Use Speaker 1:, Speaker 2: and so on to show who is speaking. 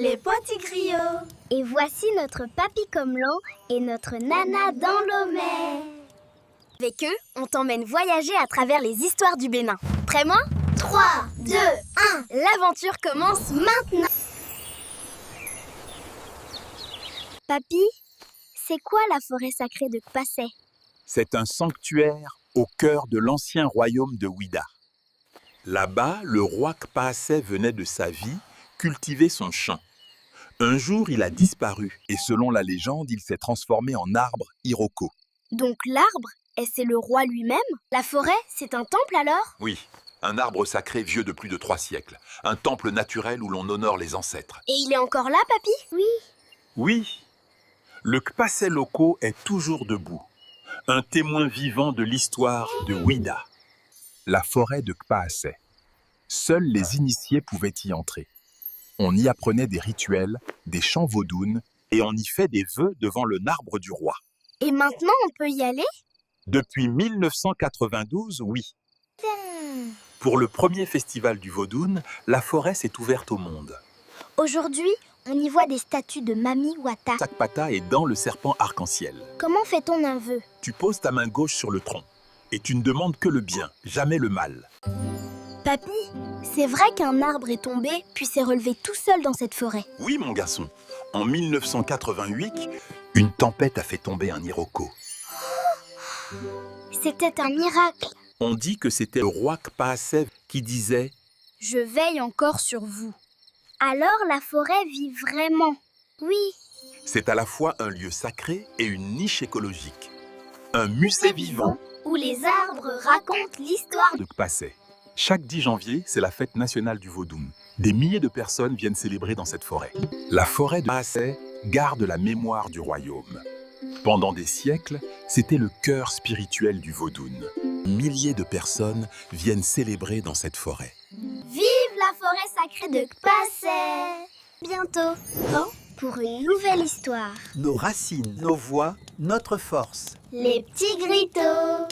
Speaker 1: les petits griots.
Speaker 2: Et voici notre papy Cormoran et notre Nana dans l'Omer. Avec eux, on t'emmène voyager à travers les histoires du Bénin. Prêt, moi?
Speaker 1: 3, 2, 1.
Speaker 2: L'aventure commence maintenant. Papy, c'est quoi la forêt sacrée de Kpassé?
Speaker 3: C'est un sanctuaire au cœur de l'ancien royaume de Ouida. Là-bas, le roi Kpassé venait de sa vie cultiver son champ. Un jour, il a disparu et selon la légende, il s'est transformé en arbre Iroko.
Speaker 2: Donc l'arbre, c'est le roi lui-même? La forêt, c'est un temple alors?
Speaker 3: Oui, un arbre sacré vieux de plus de 3 siècles. Un temple naturel où l'on honore les ancêtres.
Speaker 2: Et il est encore là, papy? Oui.
Speaker 3: Oui, le Kpassé Loko est toujours debout. Un témoin vivant de l'histoire de Ouida. La forêt de Kpassé. Seuls les initiés pouvaient y entrer. On y apprenait des rituels, des chants vaudounes, et on y fait des vœux devant le arbre du roi.
Speaker 2: Et maintenant, on peut y aller?
Speaker 3: Depuis 1992, oui. Pour le premier festival du Vaudoune, la forêt s'est ouverte au monde.
Speaker 2: Aujourd'hui, on y voit des statues de Mami Wata.
Speaker 3: Sakpata est dans le serpent arc-en-ciel.
Speaker 2: Comment fait-on un vœu?
Speaker 3: Tu poses ta main gauche sur le tronc et tu ne demandes que le bien, jamais le mal.
Speaker 2: Papy, c'est vrai qu'un arbre est tombé puis s'est relevé tout seul dans cette forêt?
Speaker 3: Oui, mon garçon. En 1988, une tempête a fait tomber un Iroko.
Speaker 2: C'était un miracle.
Speaker 3: On dit que c'était le roi Kpassé qui disait
Speaker 2: « Je veille encore sur vous ». Alors la forêt vit vraiment? Oui.
Speaker 3: c'est à la fois un lieu sacré et une niche écologique. Un musée vivant
Speaker 2: Où les arbres racontent l'histoire
Speaker 3: de Kpassé. Chaque 10 janvier, c'est la fête nationale du Vaudoune. Des milliers de personnes viennent célébrer dans cette forêt. La forêt de Kpassé garde la mémoire du royaume. Pendant des siècles, c'était le cœur spirituel du Vaudoune. Milliers de personnes viennent célébrer dans cette forêt.
Speaker 2: Vive la forêt sacrée de Kpassé! Bientôt, pour une nouvelle histoire.
Speaker 4: Nos racines, nos voix, notre force.
Speaker 2: Les petits gritots.